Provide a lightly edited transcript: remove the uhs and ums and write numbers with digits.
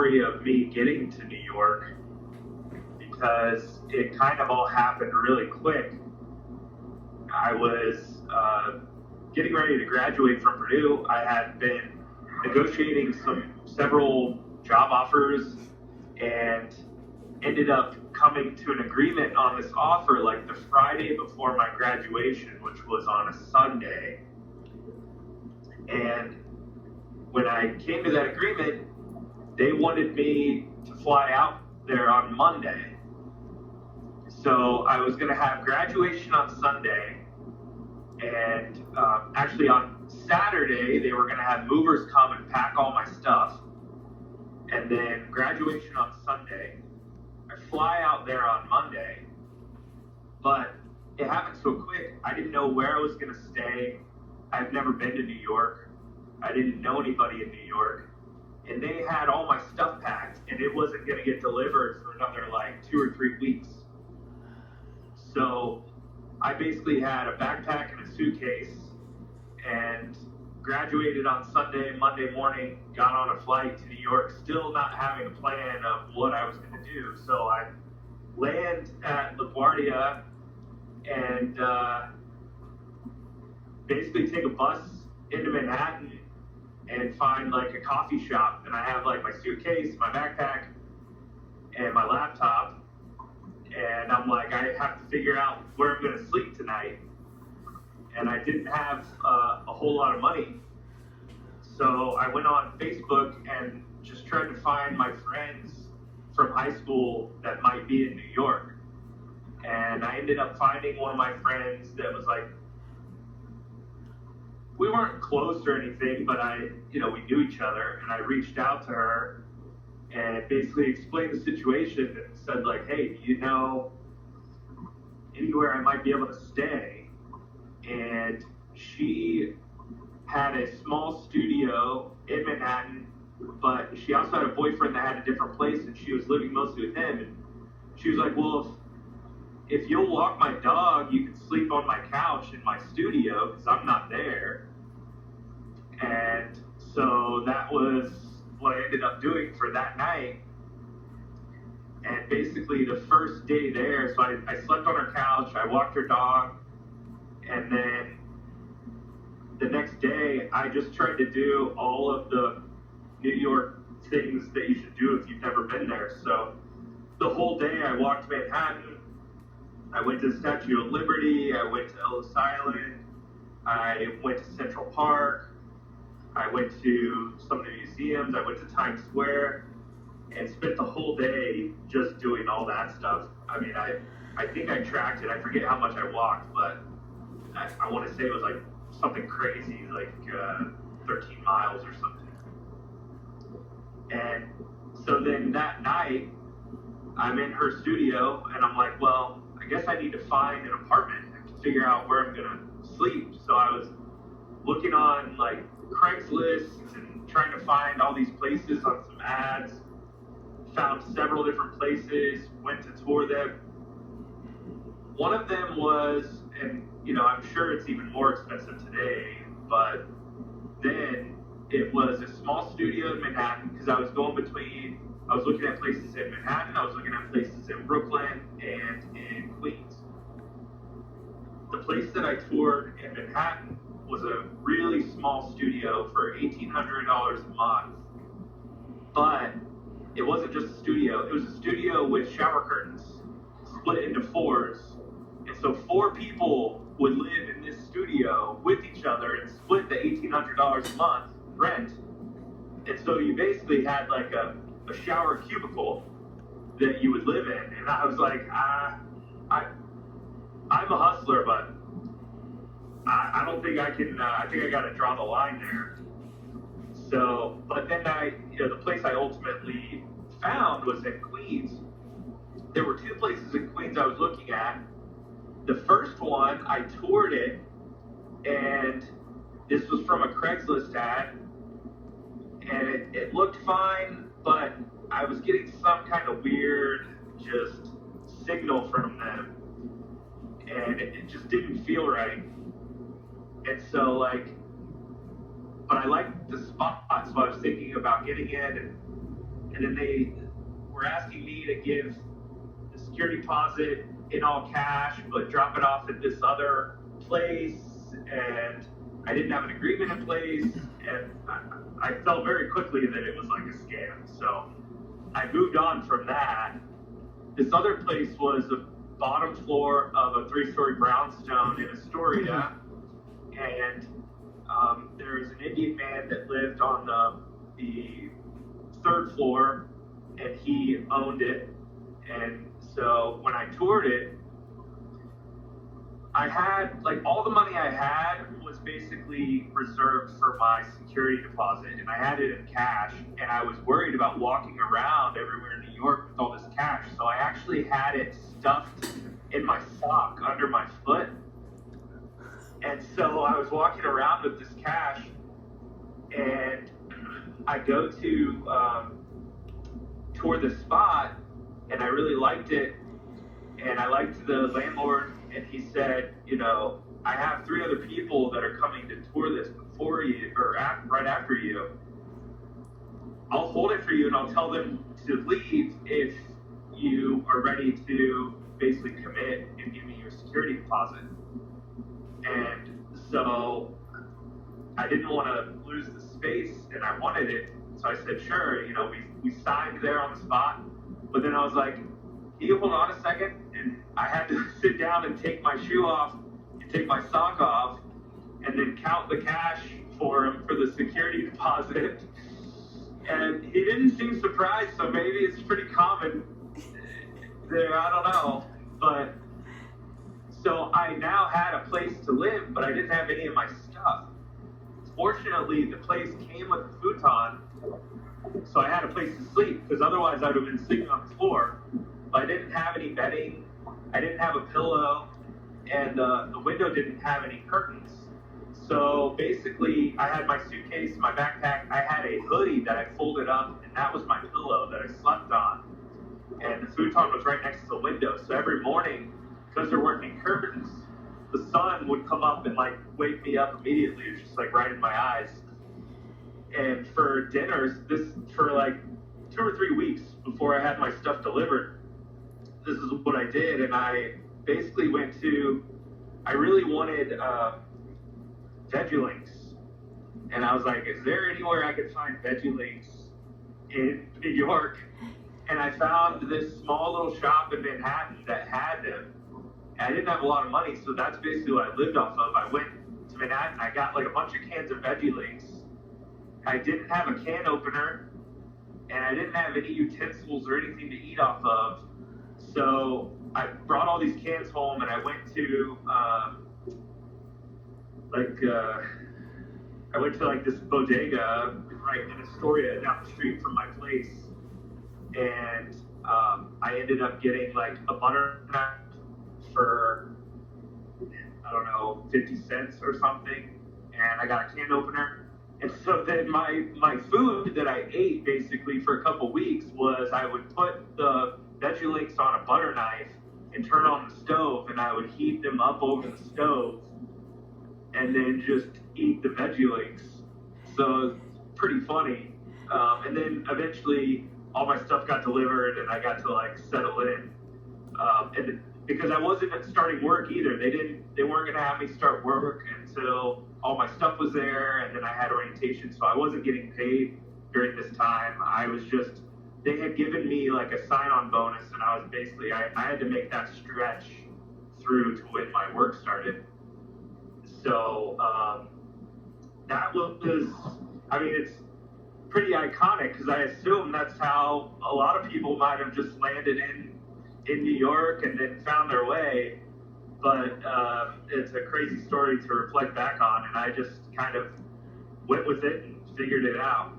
story of me getting to New York because it kind of all happened really quick. I was getting ready to graduate from Purdue. I had been negotiating several job offers and ended up coming to an agreement on this offer like the Friday before my graduation, which was on a Sunday. And when I came to that agreement, they wanted me to fly out there on Monday. So I was going to have graduation on Sunday, and actually on Saturday, they were going to have movers come and pack all my stuff, and then graduation on Sunday. I fly out there on Monday, but it happened so quick, I didn't know where I was going to stay. I've never been to New York. I didn't know anybody in New York. And they had all my stuff packed, and it wasn't going to get delivered for another like 2 or 3 weeks. So I basically had a backpack and a suitcase and graduated on Sunday. Monday morning, got on a flight to New York, still not having a plan of what I was going to do. So I land at LaGuardia and basically take a bus into Manhattan and find like a coffee shop. And I have like my suitcase, my backpack, and my laptop. And I'm like, I have to figure out where I'm going to sleep tonight. And I didn't have a whole lot of money. So I went on Facebook and just tried to find my friends from high school that might be in New York. And I ended up finding one of my friends that was like, we weren't close or anything, but we knew each other. And I reached out to her and basically explained the situation and said like, hey, do you know anywhere I might be able to stay? And she had a small studio in Manhattan, but she also had a boyfriend that had a different place, and she was living mostly with him. And she was like, well, if you'll walk my dog, you can sleep on my couch in my studio because I'm not there. And so that was what I ended up doing for that night. And basically the first day there, so I slept on her couch, I walked her dog, and then the next day I just tried to do all of the New York things that you should do if you've never been there. So the whole day I walked Manhattan. I went to the Statue of Liberty, I went to Ellis Island, I went to Central Park, I went to some of the museums, I went to Times Square, and spent the whole day just doing all that stuff. I mean, I think I tracked it. I forget how much I walked, but I want to say it was like something crazy, like 13 miles or something. And so then that night, I'm in her studio, and I'm like, well, I guess I need to find an apartment and figure out where I'm going to sleep. So I was looking on like Craigslist and trying to find all these places on some ads, found several different places, went to tour them. One of them was, and I'm sure it's even more expensive today, but then it was a small studio in Manhattan because I was looking at places in Manhattan, I was looking at places in Brooklyn and in Queens. The place that I toured in Manhattan was a really small studio for $1,800 a month. But it wasn't just a studio, it was a studio with shower curtains split into fours. And so 4 people would live in this studio with each other and split the $1,800 a month rent. And so you basically had like a shower cubicle that you would live in. And I was like, I'm a hustler, but I don't think I can, I think I got to draw the line there. So, but then the place I ultimately found was in Queens. There were 2 places in Queens I was looking at. The first one, I toured it, and this was from a Craigslist ad, and it looked fine, but I was getting some kind of weird just signal from them, and it just didn't feel right. And so but I liked the spot, so I was thinking about getting in, and and then they were asking me to give the security deposit in all cash, but drop it off at this other place, and I didn't have an agreement in place, and I felt very quickly that it was like a scam. So I moved on from that. This other place was the bottom floor of a 3-story brownstone in Astoria, and there was an Indian man that lived on the 3rd floor, and he owned it. And so when I toured it, I had, like, all the money I had was basically reserved for my security deposit, and I had it in cash, and I was worried about walking around everywhere in New York with all this cash, so I actually had it stuffed in my sock under my foot. And so I was walking around with this cash, and I go to tour the spot, and I really liked it, and I liked the landlord, and he said, you know, I have 3 other people that are coming to tour this before you, or right after you. I'll hold it for you, and I'll tell them to leave if you are ready to basically commit and give me your security deposit. And so I didn't want to lose the space, and I wanted it. So I said, sure, you know, we signed there on the spot. But then I was like, can you hold on a second? And I had to sit down and take my shoe off and take my sock off and then count the cash for him for the security deposit. And he didn't seem surprised, so maybe it's pretty common there, I don't know. But so I now had a place to live, but I didn't have any of my stuff. Fortunately, the place came with a futon, so I had a place to sleep, because otherwise I would have been sleeping on the floor. But I didn't have any bedding, I didn't have a pillow, and the window didn't have any curtains. So basically, I had my suitcase, my backpack, I had a hoodie that I folded up, and that was my pillow that I slept on. And the futon was right next to the window, so every morning, because there weren't any curtains, the sun would come up and like wake me up immediately. It was just like right in my eyes. And for dinners, for like 2 or 3 weeks before I had my stuff delivered, this is what I did. And I basically I really wanted veggie links. And I was like, is there anywhere I could find veggie links in New York? And I found this small little shop in Manhattan that had them. And I didn't have a lot of money, so that's basically what I lived off of. I went to Manhattan, I got like a bunch of cans of veggie links. I didn't have a can opener, and I didn't have any utensils or anything to eat off of. So I brought all these cans home, and I went to this bodega right in Astoria down the street from my place, and I ended up getting like a butter knife for, I don't know, 50 cents or something, and I got a can opener. And so then my food that I ate basically for a couple weeks was I would put the veggie links on a butter knife and turn on the stove, and I would heat them up over the stove and then just eat the veggie links. So it's pretty funny. And then eventually all my stuff got delivered, and I got to like settle in. And because I wasn't starting work either, they weren't gonna have me start work until all my stuff was there, and then I had orientation, so I wasn't getting paid during this time. I was just, they had given me like a sign-on bonus, and I was basically, I had to make that stretch through to when my work started. So that was, I mean, it's pretty iconic, because I assume that's how a lot of people might have just landed in New York and then found their way. But it's a crazy story to reflect back on, and I just kind of went with it and figured it out.